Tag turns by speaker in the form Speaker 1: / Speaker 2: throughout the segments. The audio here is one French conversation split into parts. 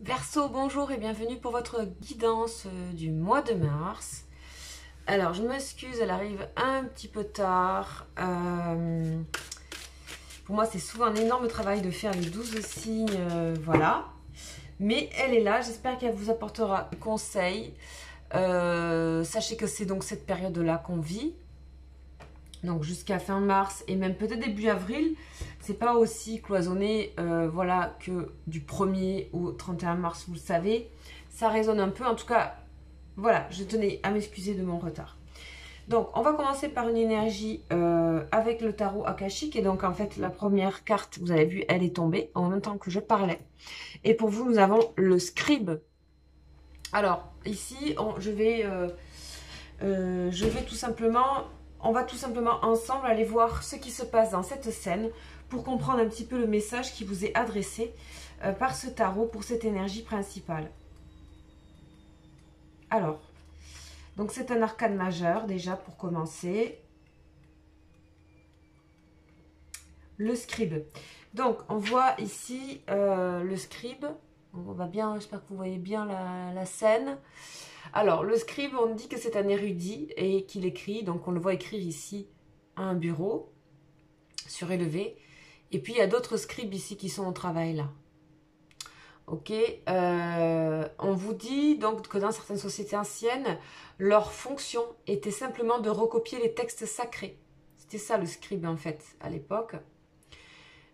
Speaker 1: Verseau, bonjour et bienvenue pour votre guidance du mois de mars. Alors, je m'excuse, elle arrive un petit peu tard. Pour moi, c'est souvent un énorme travail de faire les 12 signes, voilà. Mais elle est là, j'espère qu'elle vous apportera conseil. Sachez que c'est donc cette période-là qu'on vit. Donc jusqu'à fin mars et même peut-être début avril, c'est pas aussi cloisonné voilà, que du 1er au 31 mars, vous le savez. Ça résonne un peu, en tout cas, voilà, je tenais à m'excuser de mon retard. Donc on va commencer par une énergie avec le tarot akashique. Et donc en fait la première carte, vous avez vu, elle est tombée en même temps que je parlais. Et pour vous, nous avons le scribe. Alors ici, je vais tout simplement, on va tout simplement ensemble aller voir ce qui se passe dans cette scène pour comprendre un petit peu le message qui vous est adressé par ce tarot pour cette énergie principale. Alors, donc c'est un arcane majeur déjà pour commencer. Le scribe. Donc on voit ici le scribe. On va bien, j'espère que vous voyez bien la scène. Alors, le scribe, on dit que c'est un érudit et qu'il écrit, donc on le voit écrire ici à un bureau, surélevé. Et puis, il y a d'autres scribes ici qui sont au travail là. Ok, on vous dit donc que dans certaines sociétés anciennes, leur fonction était simplement de recopier les textes sacrés. C'était ça le scribe en fait, à l'époque.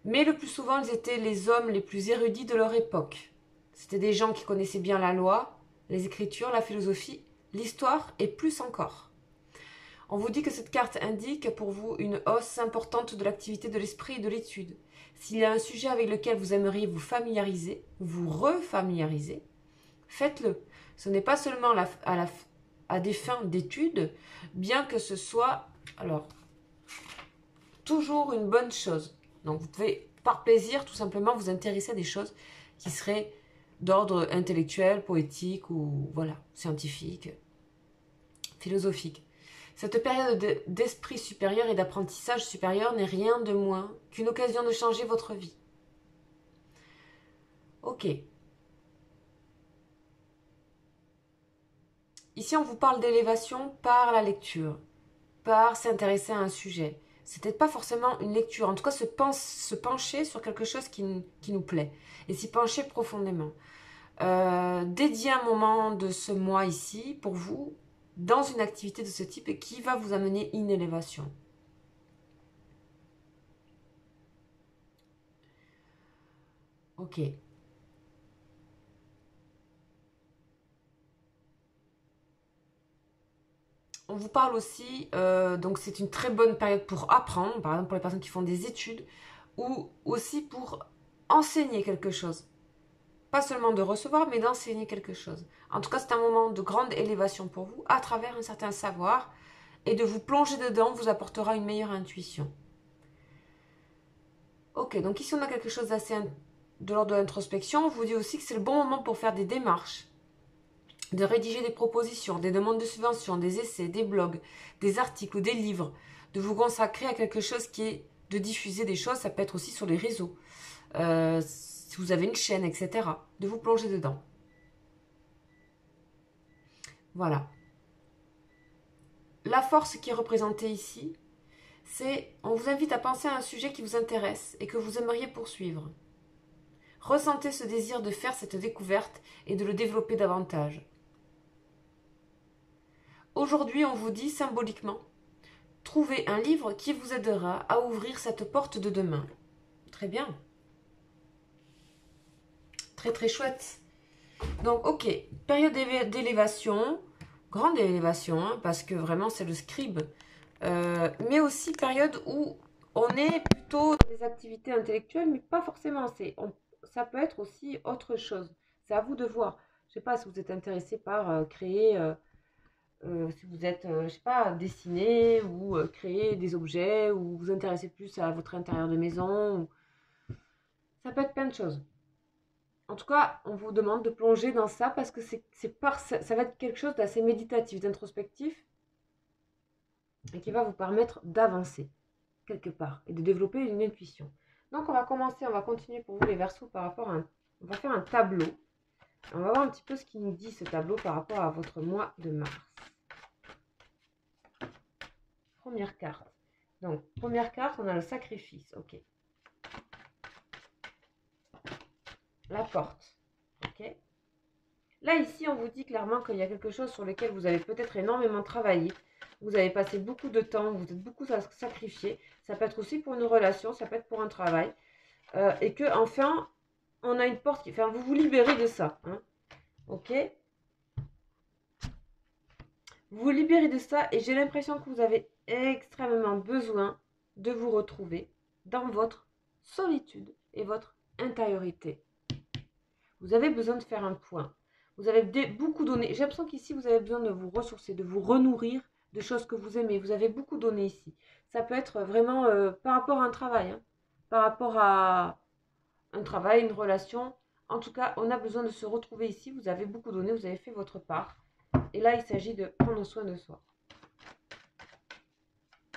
Speaker 1: Mais le plus souvent, ils étaient les hommes les plus érudits de leur époque. C'était des gens qui connaissaient bien la loi, les écritures, la philosophie, l'histoire et plus encore. On vous dit que cette carte indique pour vous une hausse importante de l'activité de l'esprit et de l'étude. S'il y a un sujet avec lequel vous aimeriez vous familiariser, vous refamiliariser, faites-le. Ce n'est pas seulement à des fins d'études, bien que ce soit alors toujours une bonne chose. Donc vous pouvez par plaisir tout simplement vous intéresser à des choses qui seraient d'ordre intellectuel, poétique ou voilà, scientifique, philosophique. Cette période d'esprit supérieur et d'apprentissage supérieur n'est rien de moins qu'une occasion de changer votre vie. Ok. Ici, on vous parle d'élévation par la lecture, par s'intéresser à un sujet. C'est peut-être pas forcément une lecture, en tout cas se pencher sur quelque chose qui nous plaît et s'y pencher profondément. Dédier un moment de ce mois ici pour vous dans une activité de ce type et qui va vous amener une élévation. Ok. On vous parle aussi, donc c'est une très bonne période pour apprendre, par exemple pour les personnes qui font des études, ou aussi pour enseigner quelque chose. Pas seulement de recevoir, mais d'enseigner quelque chose. En tout cas, c'est un moment de grande élévation pour vous, à travers un certain savoir, et de vous plonger dedans vous apportera une meilleure intuition. Ok, donc ici on a quelque chose d'assez de l'ordre de l'introspection. On vous dit aussi que c'est le bon moment pour faire des démarches, de rédiger des propositions, des demandes de subventions, des essais, des blogs, des articles ou des livres, de vous consacrer à quelque chose qui est de diffuser des choses, ça peut être aussi sur les réseaux, si vous avez une chaîne, etc., de vous plonger dedans. Voilà. La force qui est représentée ici, c'est, on vous invite à penser à un sujet qui vous intéresse et que vous aimeriez poursuivre. Ressentez ce désir de faire cette découverte et de le développer davantage. Aujourd'hui, on vous dit symboliquement, trouvez un livre qui vous aidera à ouvrir cette porte de demain. Très bien. Très très chouette. Donc ok, période d'élévation, grande élévation, hein, parce que vraiment c'est le scribe. Mais aussi période où on est plutôt dans des activités intellectuelles, mais pas forcément. Ça peut être aussi autre chose. C'est à vous de voir. Je ne sais pas si vous êtes intéressé par créer... si vous êtes, je sais pas, dessiner ou créer des objets ou vous vous intéressez plus à votre intérieur de maison. Ça peut être plein de choses. En tout cas, on vous demande de plonger dans ça parce que ça va être quelque chose d'assez méditatif, d'introspectif et qui va vous permettre d'avancer quelque part et de développer une intuition. Donc on va continuer pour vous les Verseaux par rapport à on va faire un tableau On va voir un petit peu ce qui nous dit ce tableau par rapport à votre mois de mars. Première carte. Donc, première carte, on a le sacrifice. Ok. La porte. Ok. Là, ici, on vous dit clairement qu'il y a quelque chose sur lequel vous avez peut-être énormément travaillé. Vous avez passé beaucoup de temps, vous êtes beaucoup sacrifié. Ça peut être aussi pour une relation, ça peut être pour un travail. Et que enfin, on a une porte qui... Enfin, vous vous libérez de ça. Hein. Ok. Vous vous libérez de ça et j'ai l'impression que vous avez extrêmement besoin de vous retrouver dans votre solitude et votre intériorité. Vous avez besoin de faire un point. Vous avez beaucoup donné. J'ai l'impression qu'ici, vous avez besoin de vous ressourcer, de vous renourrir de choses que vous aimez. Vous avez beaucoup donné ici. Ça peut être vraiment par rapport à un travail, hein, par rapport à un travail, une relation. En tout cas, on a besoin de se retrouver ici. Vous avez beaucoup donné, vous avez fait votre part. Et là, il s'agit de prendre soin de soi.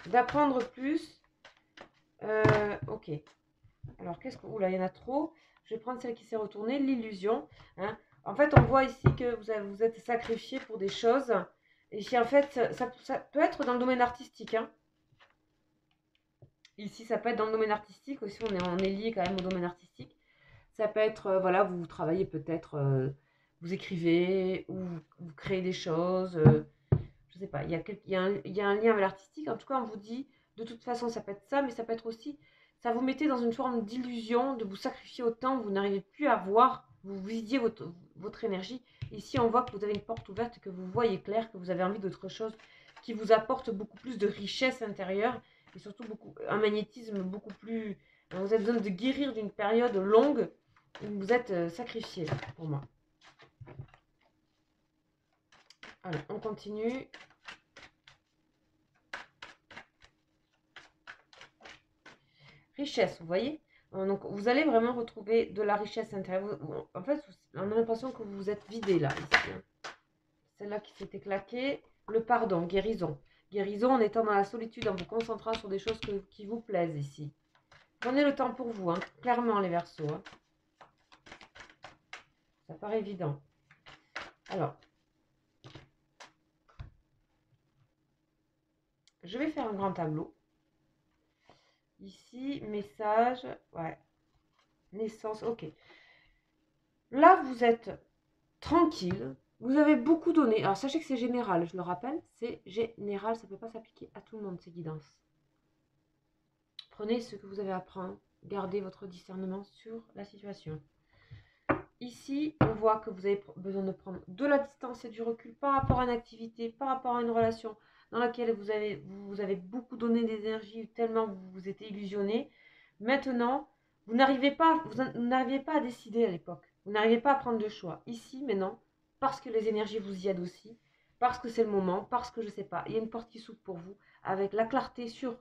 Speaker 1: D'apprendre plus. Ok. Alors, qu'est-ce que... Oula, il y en a trop. Je vais prendre celle qui s'est retournée, l'illusion. Hein. En fait, on voit ici que vous êtes sacrifié pour des choses. Et si en fait, ça peut être dans le domaine artistique. Hein. Ici, ça peut être dans le domaine artistique. Aussi, on est lié quand même au domaine artistique. Ça peut être, voilà, vous travaillez peut-être, vous écrivez, ou vous créez des choses. Je sais pas, il y a un lien avec l'artistique. En tout cas, on vous dit, de toute façon, ça peut être ça, mais ça peut être aussi, ça vous mettait dans une forme d'illusion, de vous sacrifier autant, vous n'arrivez plus à voir, vous vidiez votre énergie. Ici, on voit que vous avez une porte ouverte, que vous voyez clair, que vous avez envie d'autre chose, qui vous apporte beaucoup plus de richesse intérieure, et surtout un magnétisme beaucoup plus... Vous avez besoin de guérir d'une période longue, où vous êtes sacrifié, là, pour moi. Alors, on continue. Richesse, vous voyez. Donc, vous allez vraiment retrouver de la richesse intérieure. En fait, on a l'impression que vous vous êtes vidé là, ici. Hein. Celle-là qui s'était claquée. Le pardon, guérison. Guérison en étant dans la solitude, en vous concentrant sur des choses qui vous plaisent ici. Prenez le temps pour vous, hein. Clairement les Verseaux. Hein. Ça paraît évident. Alors, je vais faire un grand tableau. Ici, message, ouais, naissance, ok. Là, vous êtes tranquille, vous avez beaucoup donné. Alors, sachez que c'est général, je le rappelle, c'est général, ça ne peut pas s'appliquer à tout le monde, ces guidances. Prenez ce que vous avez à prendre, gardez votre discernement sur la situation. Ici, on voit que vous avez besoin de prendre de la distance et du recul par rapport à une activité, par rapport à une relation dans laquelle vous avez beaucoup donné d'énergie, tellement vous vous êtes illusionné. Maintenant, vous n'arrivez pas à décider à l'époque. Vous n'arrivez pas à prendre de choix. Ici, maintenant, parce que les énergies vous y aident aussi, parce que c'est le moment, parce que je ne sais pas, il y a une porte qui s'ouvre pour vous, avec la clarté sur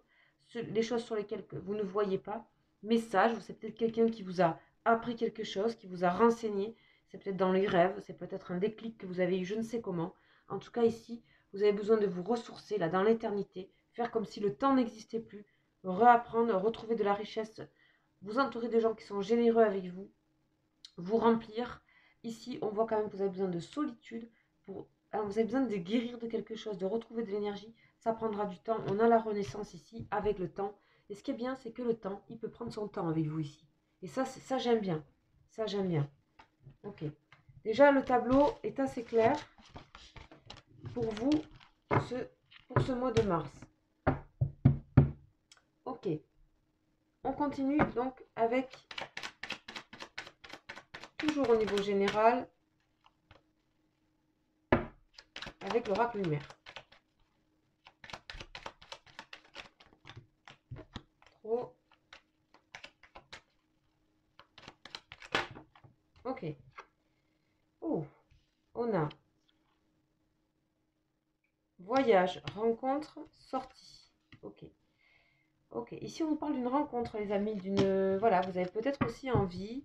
Speaker 1: les choses sur lesquelles vous ne voyez pas. Message, c'est peut-être quelqu'un qui vous a appris quelque chose, qui vous a renseigné. C'est peut-être dans les rêves, c'est peut-être un déclic que vous avez eu, je ne sais comment. En tout cas, ici, vous avez besoin de vous ressourcer là dans l'éternité, faire comme si le temps n'existait plus, réapprendre, retrouver de la richesse, vous entourer de gens qui sont généreux avec vous, vous remplir. Ici, on voit quand même que vous avez besoin de solitude, vous avez besoin de guérir de quelque chose, de retrouver de l'énergie. Ça prendra du temps. On a la renaissance ici avec le temps. Et ce qui est bien, c'est que le temps, il peut prendre son temps avec vous ici. Et ça j'aime bien. Ça, j'aime bien. Ok. Déjà, le tableau est assez clair pour vous pour ce mois de mars. Ok. On continue donc avec, toujours au niveau général, avec l'oracle lumière. Trop. Ok. Oh, on a voyage, rencontre, sortie. Ok. Ok. Ici, on parle d'une rencontre, les amis. Voilà, vous avez peut-être aussi envie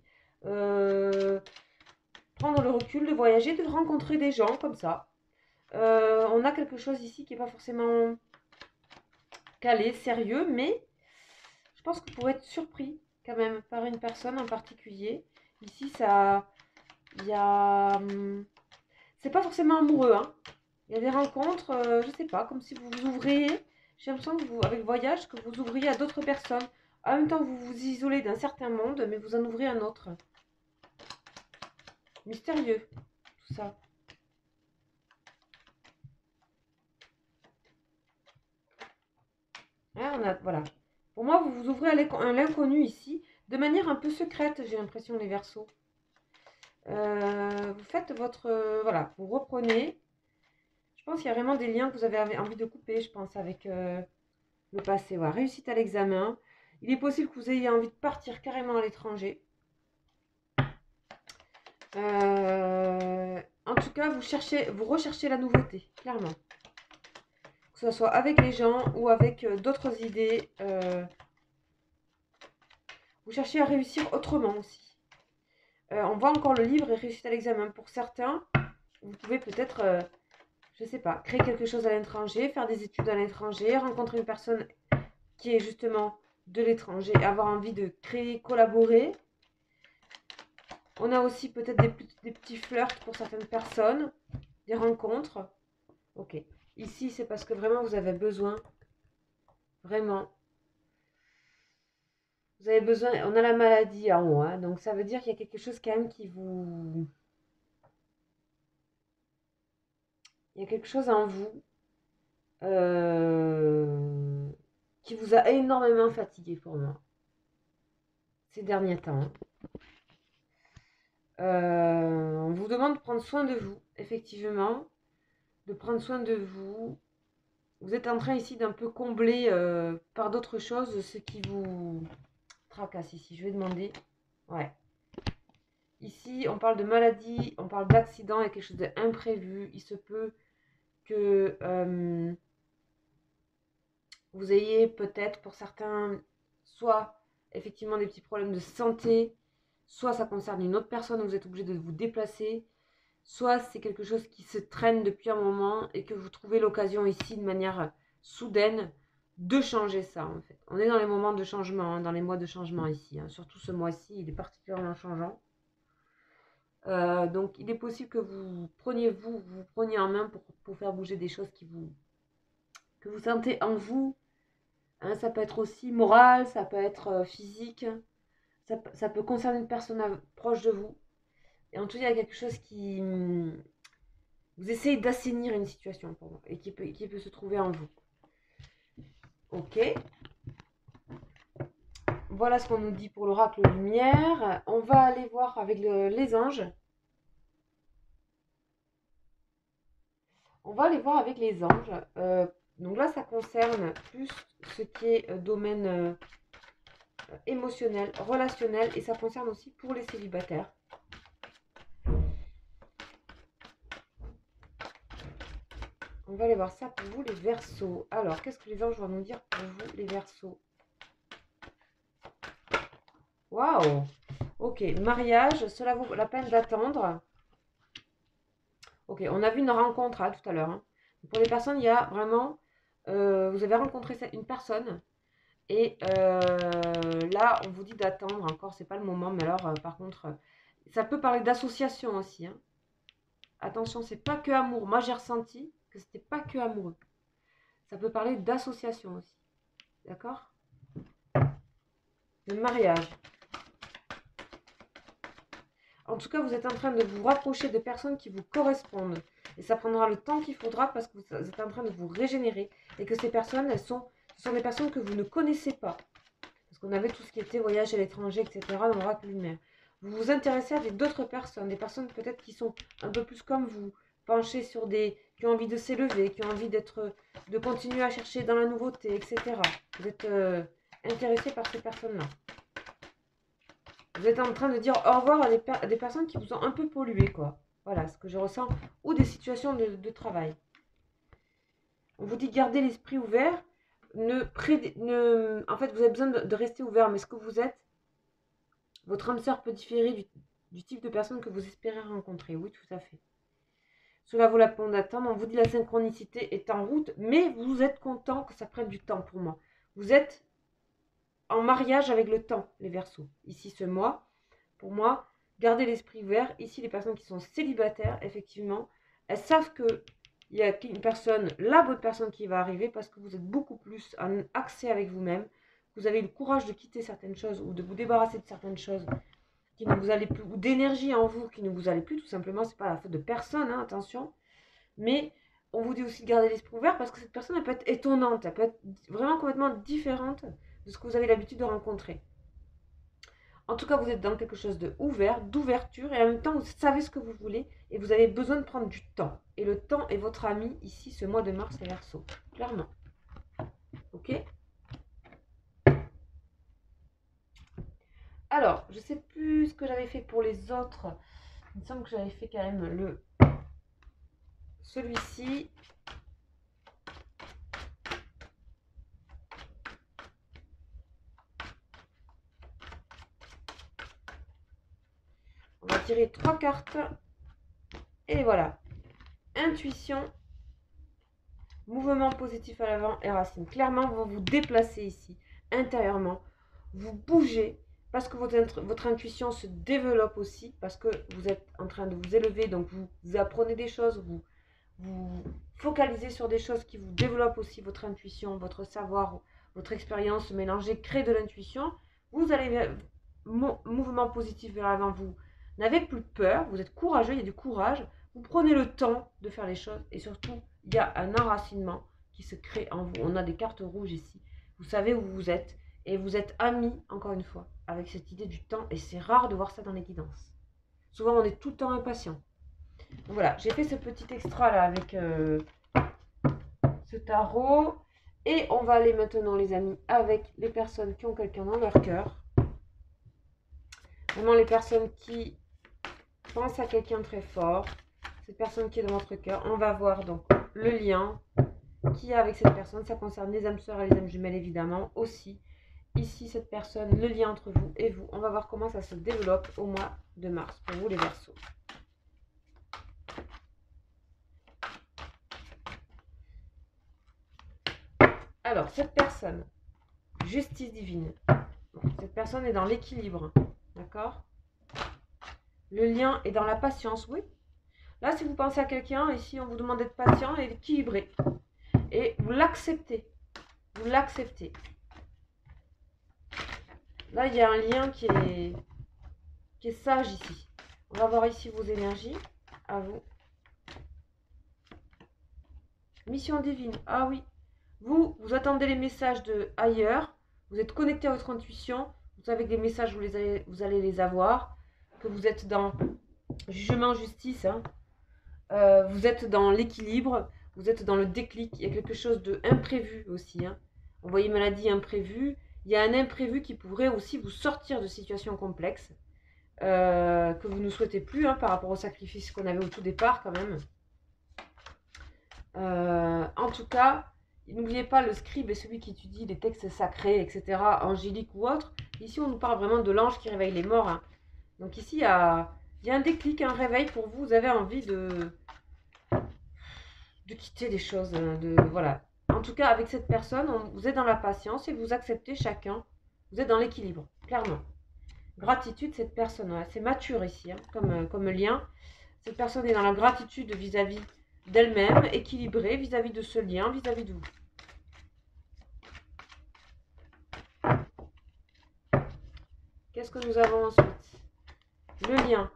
Speaker 1: prendre le recul de voyager, de rencontrer des gens comme ça. On a quelque chose ici qui n'est pas forcément calé, sérieux, mais je pense que vous pourrez être surpris quand même par une personne en particulier. Ici, ça Il y a... c'est pas forcément amoureux, hein. Il y a des rencontres, je sais pas, comme si vous vous ouvriez. J'ai l'impression que vous, avec le voyage, que vous ouvriez à d'autres personnes. En même temps, vous vous isolez d'un certain monde, mais vous en ouvrez un autre. Mystérieux, tout ça. Hein, voilà. Pour moi, vous vous ouvrez à l'inconnu ici, de manière un peu secrète, j'ai l'impression, les Verseaux. Vous faites votre... voilà, vous reprenez. Je pense qu'il y a vraiment des liens que vous avez envie de couper, je pense, avec le passé. Voilà, réussite à l'examen. Il est possible que vous ayez envie de partir carrément à l'étranger. En tout cas, vous recherchez la nouveauté, clairement. Que ce soit avec les gens ou avec d'autres idées. Vous cherchez à réussir autrement aussi. On voit encore le livre et réussite à l'examen. Pour certains, vous pouvez peut-être, je ne sais pas, créer quelque chose à l'étranger, faire des études à l'étranger, rencontrer une personne qui est justement de l'étranger, avoir envie de créer, collaborer. On a aussi peut-être des petits flirts pour certaines personnes, des rencontres. Ok. Ici, c'est parce que vraiment vous avez besoin, vraiment. Vous avez besoin, on a la maladie en haut, hein, donc ça veut dire qu'il y a quelque chose quand même qui vous... Il y a quelque chose en vous qui vous a énormément fatigué pour moi ces derniers temps. On vous demande de prendre soin de vous, effectivement, de prendre soin de vous. Vous êtes en train ici d'un peu combler par d'autres choses ce qui vous tracasse ici. Je vais demander. Ouais. Ici, on parle de maladie, on parle d'accident et quelque chose d'imprévu. Il se peut que vous ayez peut-être pour certains soit effectivement des petits problèmes de santé, soit ça concerne une autre personne où vous êtes obligé de vous déplacer, soit c'est quelque chose qui se traîne depuis un moment et que vous trouvez l'occasion ici de manière soudaine de changer ça en fait. On est dans les moments de changement, hein, dans les mois de changement ici, hein. Surtout ce mois-ci, il est particulièrement changeant. Donc il est possible que vous preniez en main pour faire bouger des choses que vous sentez en vous. Hein, ça peut être aussi moral, ça peut être physique, ça peut concerner une personne proche de vous. Et en tout cas, il y a quelque chose qui... vous essayez d'assainir une situation pour moi et qui peut se trouver en vous. Ok. Voilà ce qu'on nous dit pour l'oracle lumière. On va aller voir avec les anges. On va aller voir avec les anges. Donc là, ça concerne plus ce qui est domaine émotionnel, relationnel, et ça concerne aussi pour les célibataires. On va aller voir ça pour vous, les Verseaux. Alors, qu'est-ce que les anges vont nous dire pour vous, les Verseaux? Waouh! Ok, mariage, cela vaut la peine d'attendre. Ok, on a vu une rencontre hein, tout à l'heure. Hein. Pour les personnes, il y a vraiment... vous avez rencontré une personne et là, on vous dit d'attendre encore. C'est pas le moment, mais alors, par contre, ça peut parler d'association aussi. Hein. Attention, c'est pas que amour. Moi, j'ai ressenti que c'était pas que amoureux. Ça peut parler d'association aussi. D'accord? Le mariage. En tout cas, vous êtes en train de vous rapprocher de personnes qui vous correspondent. Et ça prendra le temps qu'il faudra parce que vous êtes en train de vous régénérer. Et que ces personnes, ce sont des personnes que vous ne connaissez pas. Parce qu'on avait tout ce qui était voyage à l'étranger, etc. dans l'oracle lumière. Vous vous intéressez à d'autres personnes. Des personnes peut-être qui sont un peu plus comme vous. Penchées sur qui ont envie de s'élever, qui ont envie de continuer à chercher dans la nouveauté, etc. Vous êtes intéressé par ces personnes-là. Vous êtes en train de dire au revoir à des personnes qui vous ont un peu pollué, quoi. Voilà ce que je ressens. Ou des situations de travail. On vous dit garder l'esprit ouvert. En fait, vous avez besoin de rester ouvert. Mais ce que vous êtes, votre âme sœur peut différer du type de personne que vous espérez rencontrer. Oui, tout à fait. Cela vaut la peine d'attendre. On vous dit la synchronicité est en route. Mais vous êtes content que ça prenne du temps pour moi. Vous êtes en mariage avec le temps, les Verseaux. Ici, ce mois, pour moi, gardez l'esprit ouvert. Ici, les personnes qui sont célibataires, effectivement, elles savent que il y a une personne, la bonne personne qui va arriver parce que vous êtes beaucoup plus en accès avec vous-même. Vous avez le courage de quitter certaines choses ou de vous débarrasser de certaines choses qui ne vous allaient plus, ou d'énergie en vous qui ne vous allait plus, tout simplement. C'est pas la faute de personne, hein, attention. Mais on vous dit aussi de garder l'esprit ouvert parce que cette personne, elle peut être étonnante, elle peut être vraiment complètement différente de ce que vous avez l'habitude de rencontrer. En tout cas, vous êtes dans quelque chose de ouvert, d'ouverture, et en même temps, vous savez ce que vous voulez, et vous avez besoin de prendre du temps. Et le temps est votre ami ici, ce mois de mars, les Verseaux. Clairement. Ok? Alors, je ne sais plus ce que j'avais fait pour les autres. Il me semble que j'avais fait quand même celui-ci. On va tirer 3 cartes. Et voilà. Intuition, mouvement positif à l'avant et racine. Clairement, vous vous déplacez ici, intérieurement. Vous bougez parce que votre intuition se développe aussi, parce que vous êtes en train de vous élever, donc vous apprenez des choses, vous focalisez sur des choses qui vous développent aussi votre intuition, votre savoir, votre expérience mélangée, crée de l'intuition. Vous allez mouvement positif vers l'avant, vous n'avez plus peur, vous êtes courageux, il y a du courage, vous prenez le temps de faire les choses et surtout, il y a un enracinement qui se crée en vous. On a des cartes rouges ici. Vous savez où vous êtes et vous êtes amis, encore une fois, avec cette idée du temps et c'est rare de voir ça dans les guidances. Souvent, on est tout le temps impatient. Donc voilà, j'ai fait ce petit extra là avec ce tarot. Et on va aller maintenant, les amis, avec les personnes qui ont quelqu'un dans leur cœur. Vraiment les personnes qui pensent à quelqu'un très fort. Cette personne qui est dans votre cœur. On va voir donc le lien qu'il y a avec cette personne. Ça concerne les âmes sœurs et les âmes jumelles évidemment aussi. Ici, cette personne, le lien entre vous et vous. On va voir comment ça se développe au mois de mars pour vous les Verseaux. Alors, cette personne, justice divine. Cette personne est dans l'équilibre, d'accord? Le lien est dans la patience, oui. Là, si vous pensez à quelqu'un, ici, on vous demande d'être patient et équilibré. Et vous l'acceptez. Vous l'acceptez. Là, il y a un lien qui est sage ici. On va voir ici vos énergies. À vous. Mission divine. Ah oui. Vous attendez les messages de ailleurs. Vous êtes connecté à votre intuition. Vous savez que des messages, vous allez les avoir. Que vous êtes dans jugement, justice. Hein. Vous êtes dans l'équilibre. Vous êtes dans le déclic. Il y a quelque chose d'imprévu aussi. Hein. Vous voyez maladie imprévue. Il y a un imprévu qui pourrait aussi vous sortir de situations complexes. Que vous ne souhaitez plus hein, par rapport au sacrifice qu'on avait au tout départ quand même. En tout cas, n'oubliez pas le scribe est celui qui étudie les textes sacrés, etc., angéliques ou autres. Ici, on nous parle vraiment de l'ange qui réveille les morts. Hein. Donc ici, il y a un déclic, un réveil pour vous. Vous avez envie de quitter des choses. Voilà. En tout cas, avec cette personne, vous êtes dans la patience et vous acceptez chacun. Vous êtes dans l'équilibre, clairement. Gratitude, cette personne, ouais, c'est mature ici, hein, comme lien. Cette personne est dans la gratitude vis-à-vis d'elle-même, équilibrée vis-à-vis de ce lien, vis-à-vis de vous. Qu'est-ce que nous avons ensuite? Le lien,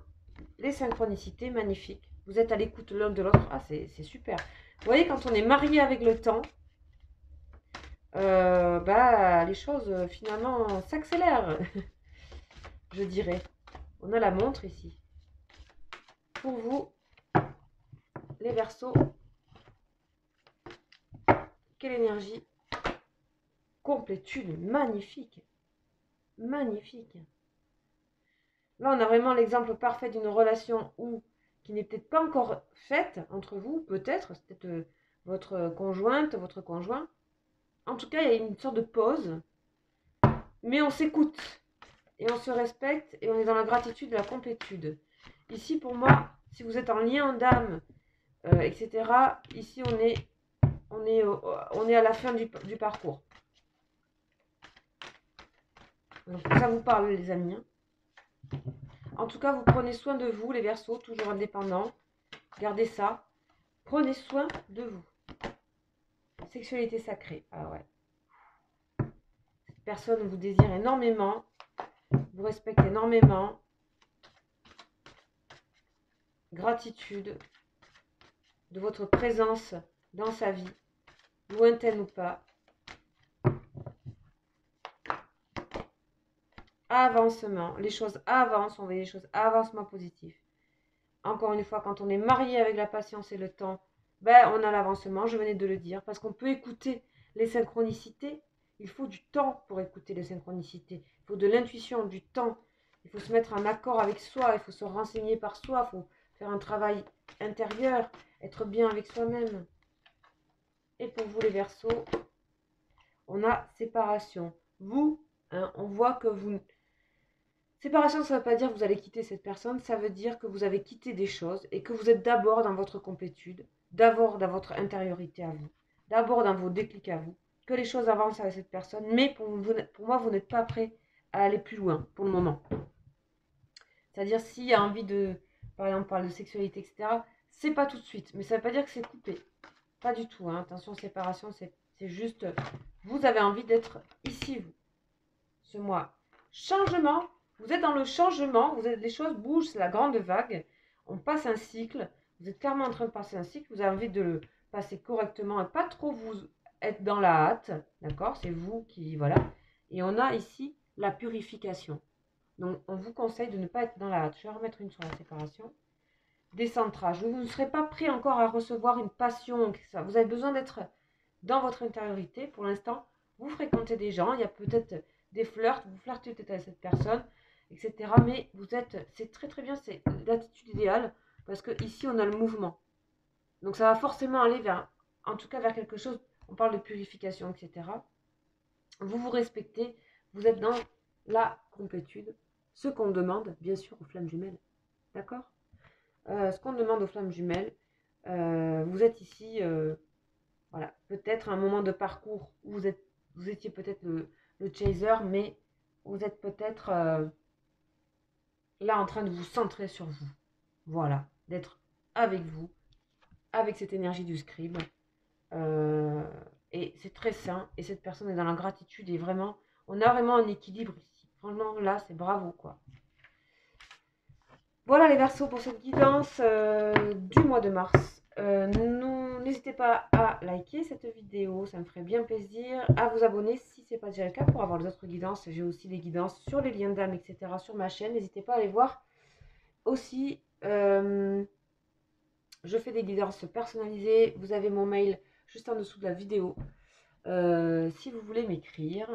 Speaker 1: les synchronicités, magnifiques. Vous êtes à l'écoute l'un de l'autre. Ah, c'est super. Vous voyez, quand on est marié avec le temps, les choses finalement s'accélèrent, je dirais. On a la montre ici. Pour vous, les Verseaux, quelle énergie? Complétude, magnifique. Magnifique. Là, on a vraiment l'exemple parfait d'une relation qui n'est peut-être pas encore faite entre vous, peut-être, c'est peut-être votre conjointe, votre conjoint. En tout cas, il y a une sorte de pause, mais on s'écoute et on se respecte et on est dans la gratitude de la complétude. Ici, pour moi, si vous êtes en lien d'âme, etc., ici, on est à la fin du parcours. Donc, ça vous parle, les amis. Hein. En tout cas, vous prenez soin de vous, les Verseaux, toujours indépendants. Gardez ça. Prenez soin de vous. Sexualité sacrée. Ah ouais. Cette personne vous désire énormément. Vous respecte énormément. Gratitude de votre présence dans sa vie, lointaine ou pas. Avancement. Les choses avancent. On voit les choses avancement positif. Encore une fois, quand on est marié avec la patience et le temps, ben, on a l'avancement, je venais de le dire, parce qu'on peut écouter les synchronicités. Il faut du temps pour écouter les synchronicités. Il faut de l'intuition, du temps. Il faut se mettre en accord avec soi, il faut se renseigner par soi, il faut faire un travail intérieur, être bien avec soi-même. Et pour vous les Verseaux, on a séparation. Vous, hein, on voit que vous... Séparation, ça ne veut pas dire que vous allez quitter cette personne, ça veut dire que vous avez quitté des choses et que vous êtes d'abord dans votre complétude, d'abord dans votre intériorité à vous, d'abord dans vos déclics à vous, que les choses avancent avec cette personne, mais pour moi, vous n'êtes pas prêt à aller plus loin pour le moment. C'est-à-dire s'il y a envie de, par exemple, parler de sexualité, etc., c'est pas tout de suite, mais ça ne veut pas dire que c'est coupé. Pas du tout, hein. Attention, séparation, c'est juste, vous avez envie d'être ici, vous, ce mois. Changement. Vous êtes dans le changement, les choses bougent, c'est la grande vague. On passe un cycle, vous êtes clairement en train de passer un cycle, vous avez envie de le passer correctement et pas trop vous être dans la hâte, d'accord? C'est vous qui, voilà. Et on a ici la purification. Donc, on vous conseille de ne pas être dans la hâte. Je vais remettre une sur la séparation. Décentrage. Vous ne serez pas prêt encore à recevoir une passion, ça. Vous avez besoin d'être dans votre intériorité. Pour l'instant, vous fréquentez des gens, il y a peut-être des flirts, vous flirtez peut-être avec cette personne, etc. Mais vous êtes, c'est très très bien, c'est l'attitude idéale, parce que ici on a le mouvement. Donc ça va forcément aller vers, en tout cas vers quelque chose, on parle de purification, etc. Vous vous respectez, vous êtes dans la complétude. Ce qu'on demande, bien sûr, aux flammes jumelles. D'accord? Ce qu'on demande aux flammes jumelles, vous êtes ici, voilà, peut-être un moment de parcours où vous étiez peut-être le chaser, mais vous êtes peut-être là en train de vous centrer sur vous. Voilà, d'être avec vous, avec cette énergie du scribe. Et c'est très sain, et cette personne est dans la gratitude, et vraiment, on a vraiment un équilibre ici. Franchement, là, c'est bravo, quoi. Voilà les Verseaux pour cette guidance du mois de mars. N'hésitez pas à liker cette vidéo, ça me ferait bien plaisir. À vous abonner si ce n'est pas déjà le cas pour avoir les autres guidances. J'ai aussi des guidances sur les liens d'âme, etc. sur ma chaîne. N'hésitez pas à aller voir. Aussi, je fais des guidances personnalisées. Vous avez mon mail juste en dessous de la vidéo. Si vous voulez m'écrire.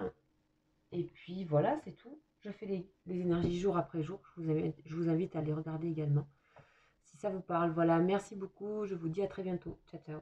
Speaker 1: Et puis voilà, c'est tout. Je fais les énergies jour après jour. Je vous invite à les regarder également. Si ça vous parle, voilà. Merci beaucoup. Je vous dis à très bientôt. Ciao, ciao.